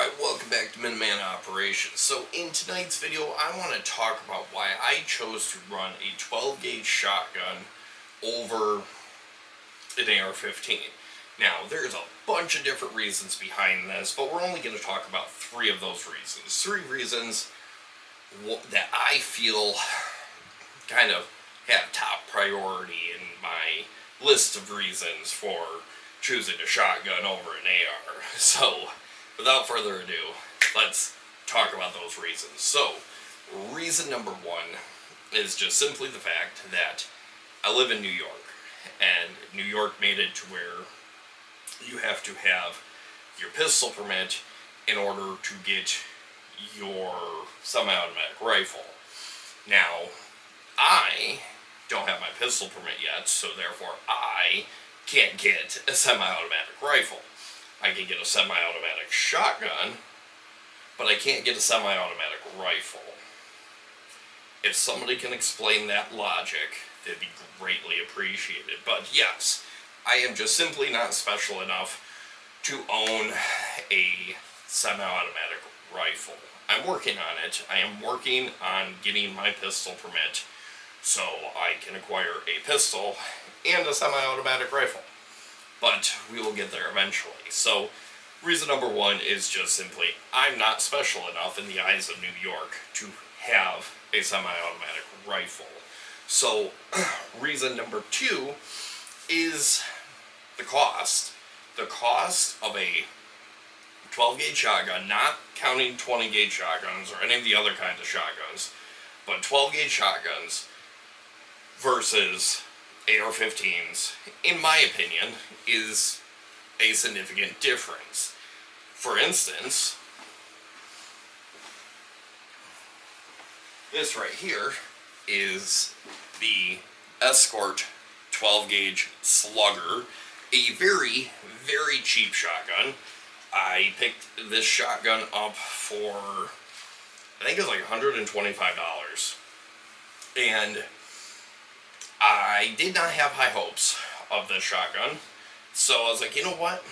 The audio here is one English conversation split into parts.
Alright, welcome back to Minuteman Operations. So in tonight's video, I want to talk about why I chose to run a 12 gauge shotgun over an AR15. Now, there's a bunch of different reasons behind this, but we're only going to talk about three of those reasons. Three reasons that I feel kind of have top priority in my list of reasons for choosing a shotgun over an AR. So, without further ado, let's talk about those reasons. So, reason number one is just simply the fact that I live in New York, and New York made it to where you have to have your pistol permit in order to get your semi-automatic rifle. Now, I don't have my pistol permit yet, so therefore I can't get a semi-automatic rifle. I can get a semi-automatic shotgun, but I can't get a semi-automatic rifle. If somebody can explain that logic, that'd be greatly appreciated. But yes, I am just simply not special enough to own a semi-automatic rifle. I'm working on it. I am working on getting my pistol permit so I can acquire a pistol and a semi-automatic rifle. But we will get there eventually. So, reason number one is just simply, I'm not special enough in the eyes of New York to have a semi-automatic rifle. So, reason number two is the cost. The cost of a 12 gauge shotgun, not counting 20 gauge shotguns or any of the other kinds of shotguns, but 12 gauge shotguns versus AR-15s, in my opinion, is a significant difference. For instance, this right here is the Escort 12 gauge Slugger, a very, very cheap shotgun. I picked this shotgun up for, I think it was like $125. And I did not have high hopes of this shotgun, so I was like, you know what?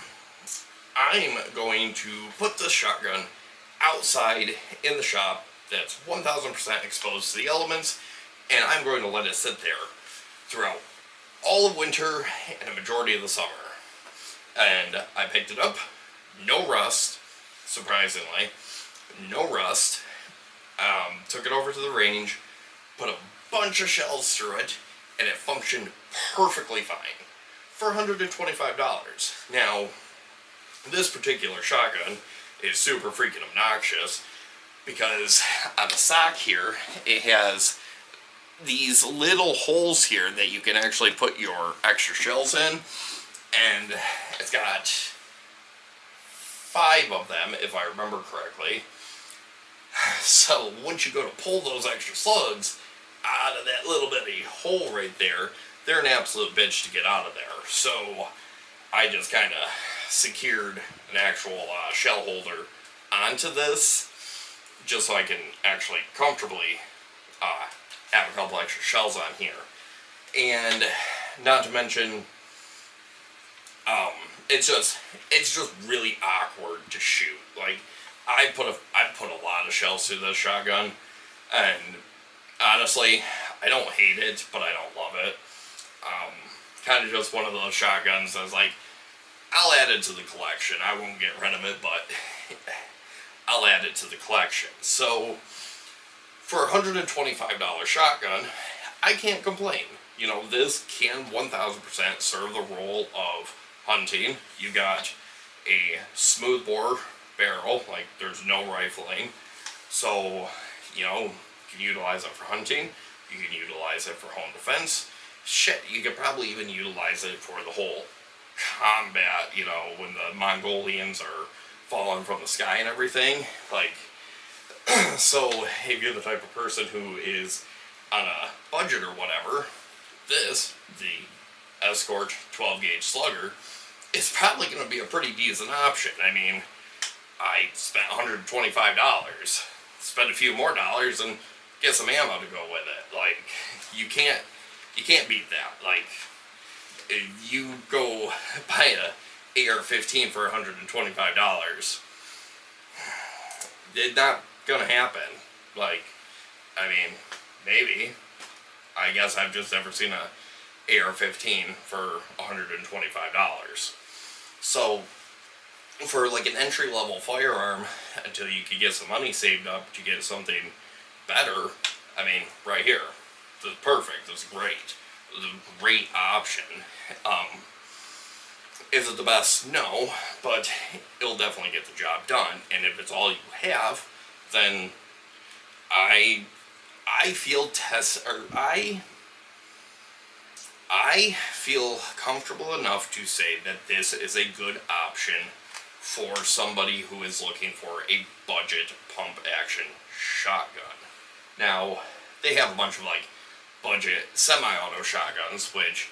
I'm going to put this shotgun outside in the shop that's 1000% exposed to the elements, and I'm going to let it sit there throughout all of winter and a majority of the summer. And I picked it up, no rust, surprisingly, no rust. Took it over to the range, put a bunch of shells through it, and it functioned perfectly fine for $125. Now, this particular shotgun is super freaking obnoxious because on the stock here, it has these little holes here that you can actually put your extra shells in, and it's got 5 of them, if I remember correctly. So once you go to pull those extra slugs out of that little bitty hole right there, they're an absolute bitch to get out of there. So I just kind of secured an actual shell holder onto this just so I can actually comfortably have a couple extra shells on here. And not to mention, it's just really awkward to shoot. Like, I put a lot of shells through this shotgun, and honestly, I don't hate it, but I don't love it. Kind of just one of those shotguns that's like, I'll add it to the collection. I won't get rid of it, but I'll add it to the collection. So, for a $125 shotgun, I can't complain. You know, this can 1000% serve the role of hunting. You got a smoothbore barrel, like there's no rifling. So, you know, you can utilize it for hunting. You can utilize it for home defense. Shit, you could probably even utilize it for the whole combat, you know, when the Mongolians are falling from the sky and everything. Like, so if you're the type of person who is on a budget or whatever, the Escort 12 gauge Slugger, is probably going to be a pretty decent option. I mean, I spent $125, spend a few more dollars and get some ammo to go with it. Like, you can't beat that. Like, if you go buy a AR-15 for $125, It's not gonna happen. Like, I mean, maybe. I guess I've just never seen a AR-15 for $125. So, for like an entry-level firearm, until you could get some money saved up to get something better, I mean, right here, this is perfect. This is great. This is a great option. Is it the best? No, but it'll definitely get the job done. And if it's all you have, then I feel I feel comfortable enough to say that this is a good option for somebody who is looking for a budget pump action shotgun. Now, they have a bunch of like budget semi-auto shotguns, which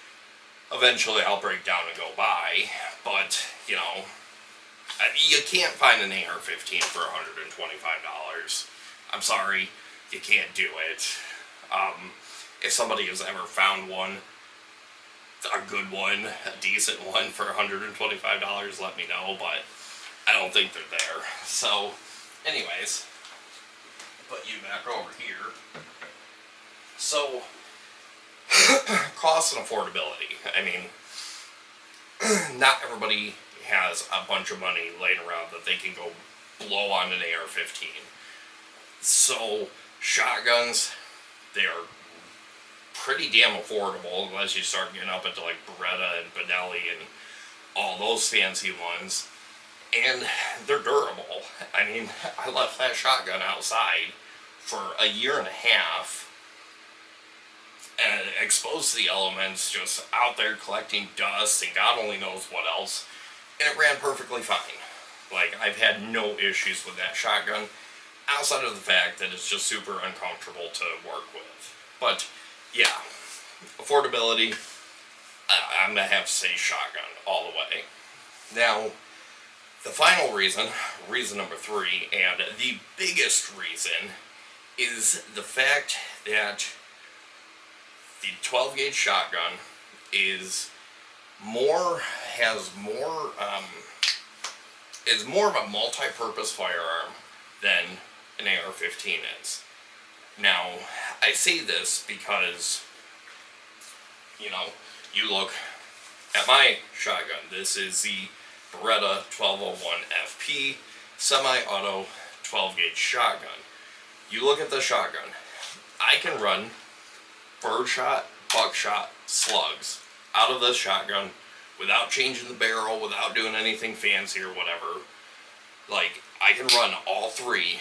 eventually I'll break down and go buy, but you know, you can't find an AR-15 for $125. I'm sorry, you can't do it. If somebody has ever found one, a good one, a decent one for $125, let me know, but I don't think they're there. So, anyways, put you back over here. So, cost and affordability. I mean, not everybody has a bunch of money laying around that they can go blow on an AR-15. So, shotguns, they are pretty damn affordable unless you start getting up into like Beretta and Benelli and all those fancy ones. And they're durable. I mean, I left that shotgun outside for a year and a half and exposed to the elements, just out there collecting dust and God only knows what else. And it ran perfectly fine. Like, I've had no issues with that shotgun, outside of the fact that it's just super uncomfortable to work with. But, yeah, affordability, I'm going to have to say shotgun all the way. Now, the final reason number 3, and the biggest reason, is the fact that the 12 gauge shotgun is more of a multi-purpose firearm than an AR-15 is. Now, I say this because, you know, you look at my shotgun. This is the Beretta 1201 FP semi-auto 12 gauge shotgun. You look at the shotgun, I can run birdshot, buckshot, slugs out of this shotgun without changing the barrel, without doing anything fancy or whatever. Like, I can run all 3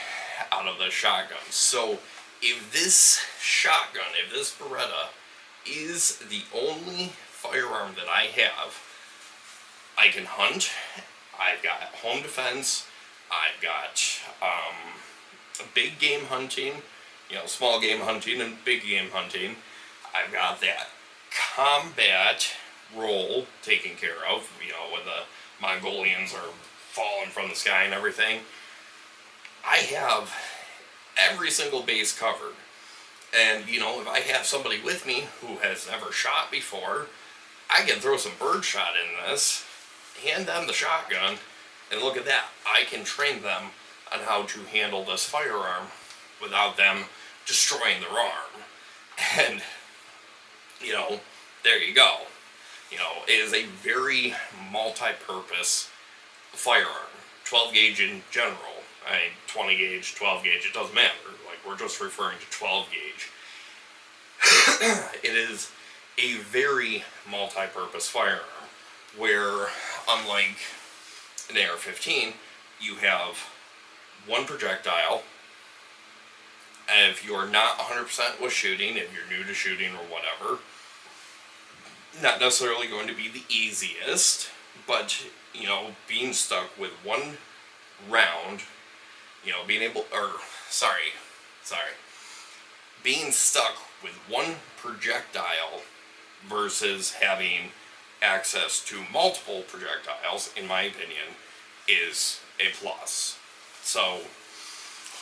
out of this shotgun. So, if this shotgun, if this Beretta is the only firearm that I have, I can hunt, I've got home defense, I've got big game hunting, you know, small game hunting and big game hunting. I've got that combat role taken care of, you know, when the Mongolians are falling from the sky and everything. I have every single base covered. And, you know, if I have somebody with me who has never shot before, I can throw some birdshot in this, hand them the shotgun, and look at that. I can train them on how to handle this firearm without them destroying their arm. And, you know, there you go. You know, it is a very multi-purpose firearm. 12 gauge in general. I mean, 20 gauge, 12 gauge, it doesn't matter. Like, we're just referring to 12 gauge. It is a very multi-purpose firearm, where, unlike an AR-15, you have one projectile. And if you're not 100% with shooting, if you're new to shooting or whatever, not necessarily going to be the easiest, but, you know, being stuck with one round, you know, being stuck with one projectile versus having access to multiple projectiles, in my opinion, is a plus. So,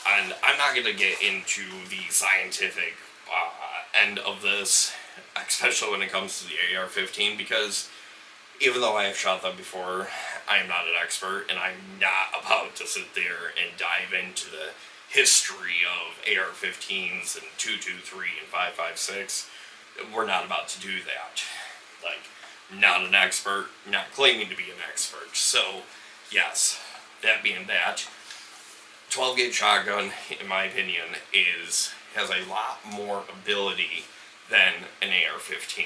and I'm not going to get into the scientific end of this, especially when it comes to the AR-15, because, even though I have shot them before, I am not an expert, and I'm not about to sit there and dive into the history of AR-15s and 223 and 5.56. We're not about to do that. Like, not an expert, not claiming to be an expert. So, yes, that being that, 12 gauge shotgun, in my opinion, has a lot more ability than an AR-15.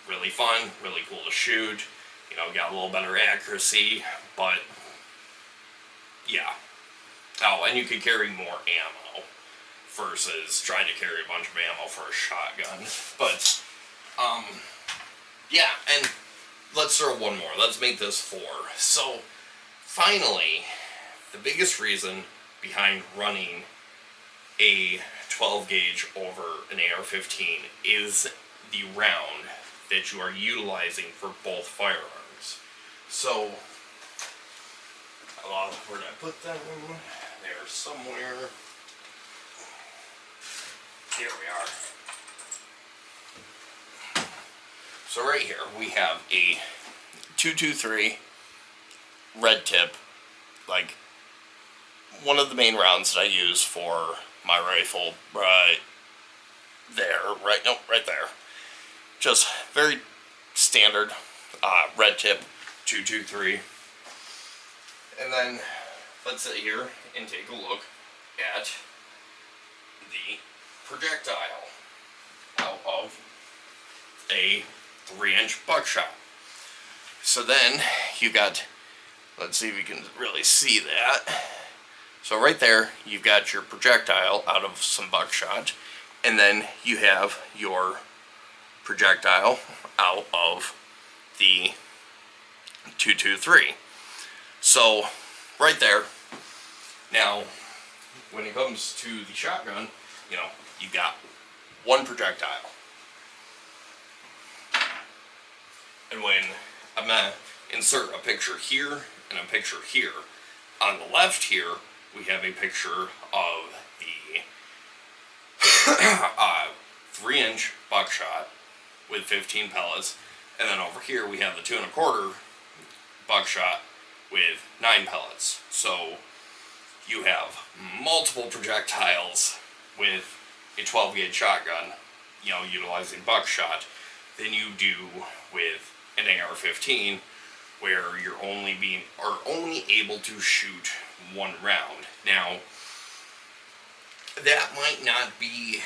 Really fun, really cool to shoot, got a little better accuracy, but yeah. Oh, and you could carry more ammo versus trying to carry a bunch of ammo for a shotgun. But, yeah, and let's throw one more. Let's make this 4. So, finally, the biggest reason behind running a 12 gauge over an AR-15 is the round that you are utilizing for both firearms. So, where did I put them? They're somewhere. Here we are. So right here we have a 223 red tip, like one of the main rounds that I use for my rifle, right there. Just very standard red tip 223. And then let's sit here and take a look at the projectile out of a 3-inch buckshot. So then you got, let's see if you can really see that. So right there, you've got your projectile out of some buckshot, and then you have your projectile out of the 223. So right there. Now, when it comes to the shotgun, you've got one projectile. And when I'm going to insert a picture here and a picture here, on the left here, we have a picture of the 3-inch buckshot with 15 pellets, and then over here we have the 2 1/4 buckshot with 9 pellets. So you have multiple projectiles with a 12 gauge shotgun, utilizing buckshot, than you do with an AR-15, where you're only able to shoot one round. Now, that might not be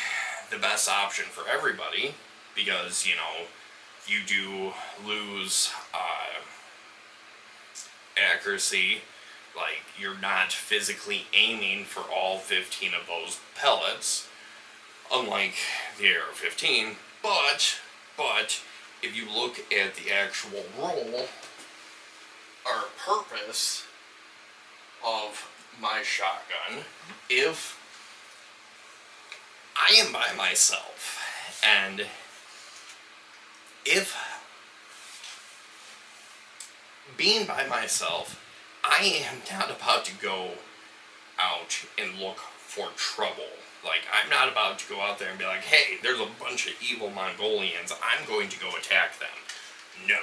the best option for everybody, because you do lose accuracy. Like, you're not physically aiming for all 15 of those pellets, unlike the AR-15. But if you look at the actual role or purpose of my shotgun, if I am by myself, and if being by myself, I am not about to go out and look for trouble. Like, I'm not about to go out there and be like, hey, there's a bunch of evil Mongolians, I'm going to go attack them. No,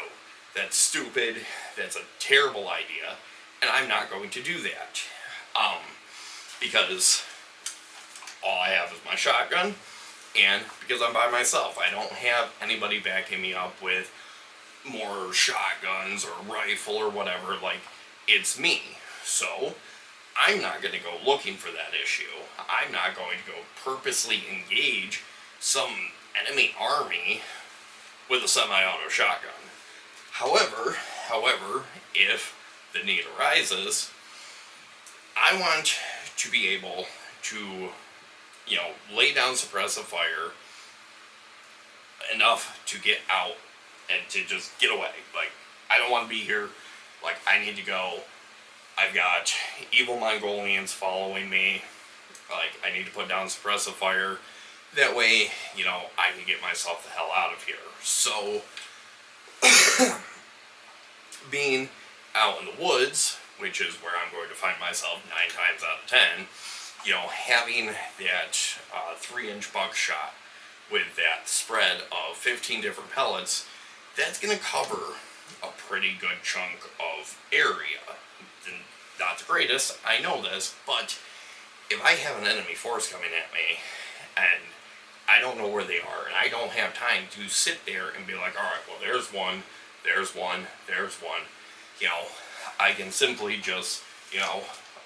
that's stupid, that's a terrible idea, and I'm not going to do that. Because all I have is my shotgun, and because I'm by myself, I don't have anybody backing me up with more shotguns or rifle or whatever. Like, it's me. So I'm not going to go looking for that issue. I'm not going to go purposely engage some enemy army with a semi-auto shotgun. However, if the need arises, I want to be able to, lay down suppressive fire enough to get out and to just get away. Like, I don't want to be here. Like, I need to go. I've got evil Mongolians following me. Like, I need to put down suppressive fire. That way, I can get myself the hell out of here. So, being out in the woods, which is where I'm going to find myself 9 times out of 10, having that 3-inch buckshot with that spread of 15 different pellets, that's going to cover a pretty good chunk of area. And not the greatest, I know this, but if I have an enemy force coming at me and I don't know where they are and I don't have time to sit there and be like, alright, well, there's one, there's one, there's one, I can simply just,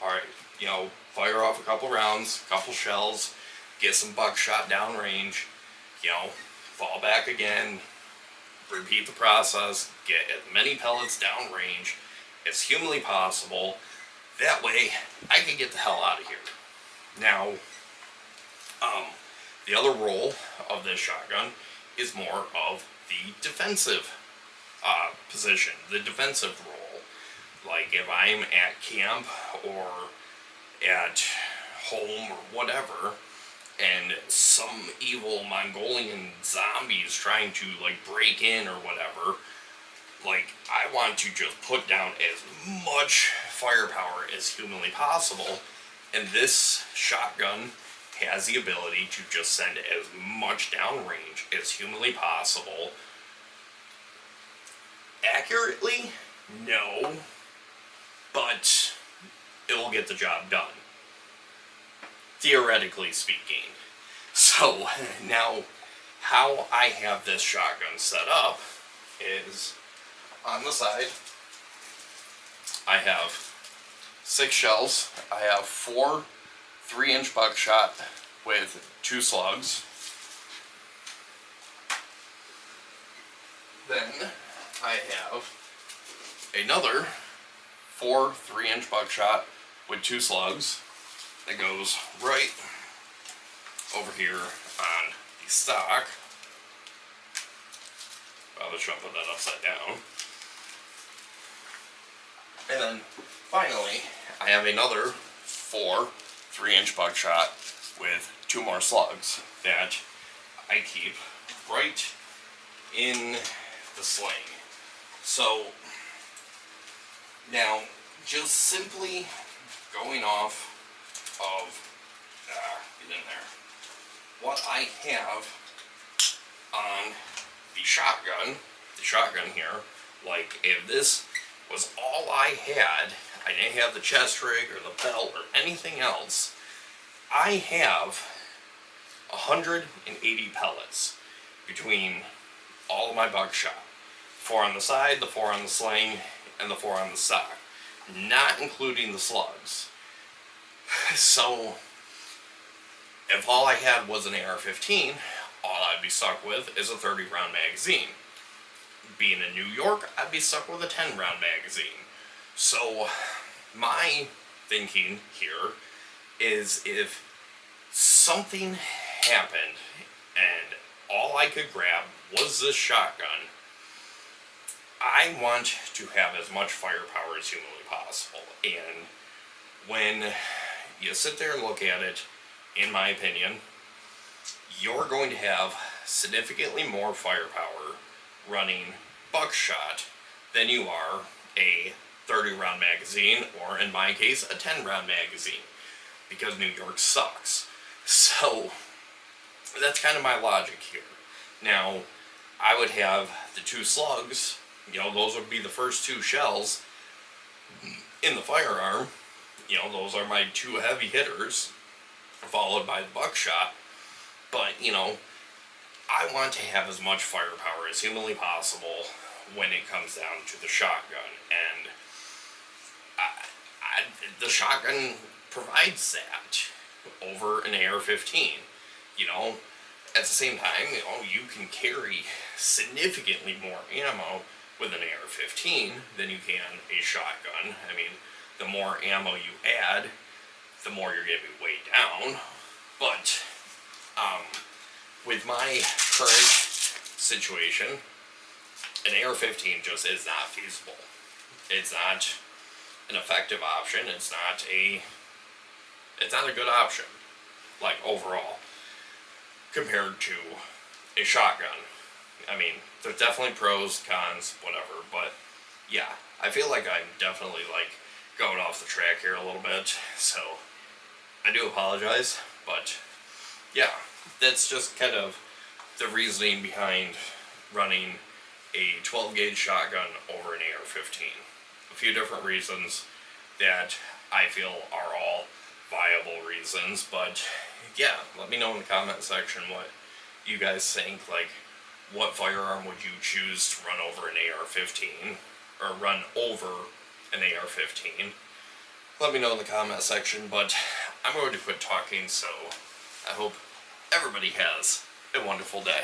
alright, fire off a couple rounds, a couple shells, get some buckshot downrange, fall back again, repeat the process, get as many pellets downrange as humanly possible. That way, I can get the hell out of here. Now, the other role of this shotgun is more of the defensive position, the defensive role. Like if I'm at camp or at home or whatever, and some evil Mongolian zombies trying to break in or whatever, I want to just put down as much firepower as humanly possible, and this shotgun has the ability to just send as much downrange as humanly possible. Accurately? No. But it will get the job done. Theoretically speaking. So, now, how I have this shotgun set up is, on the side, I have 6 shells. I have 4 3-inch buckshot with 2 slugs. Then I have another 4 3-inch buckshot with 2 slugs that goes right over here on the stock. Probably should put that upside down. And then finally, I have another 4 3-inch buckshot with 2 more slugs that I keep right in the sling. So now, just simply going off of get in there, what I have on the shotgun here, if this was all I had, I didn't have the chest rig or the belt or anything else, I have 180 pellets between all of my buckshot. 4 on the side, the 4 on the sling, and the 4 on the stock, not including the slugs. So, if all I had was an AR-15, all I'd be stuck with is a 30-round magazine. Being in New York, I'd be stuck with a 10-round magazine. So, my thinking here is if something happened and all I could grab was this shotgun, I want to have as much firepower as humanly possible. And when you sit there and look at it, in my opinion, you're going to have significantly more firepower running buckshot than you are a 30-round magazine, or in my case, a 10-round magazine, because New York sucks. So, that's kind of my logic here. Now, I would have the 2 slugs, those would be the first 2 shells in the firearm. Those are my 2 heavy hitters, followed by the buckshot. But, I want to have as much firepower as humanly possible when it comes down to the shotgun. And the shotgun provides that over an AR-15. At the same time, you can carry significantly more ammo with an AR-15 than you can a shotgun. I mean, the more ammo you add, the more you're going to be weighed down. But with my current situation, an AR-15 just is not feasible. It's not an effective option. It's not a good option, overall, compared to a shotgun. I mean, there's definitely pros, cons, whatever, but yeah, I feel like I'm definitely going off the track here a little bit, so I do apologize, but yeah, that's just kind of the reasoning behind running a 12 gauge shotgun over an AR-15. A few different reasons that I feel are all viable reasons, but yeah, let me know in the comment section what you guys think. Like, what firearm would you choose to run over an AR-15, or run over an AR-15? Let me know in the comment section, but I'm going to quit talking, so I hope everybody has a wonderful day.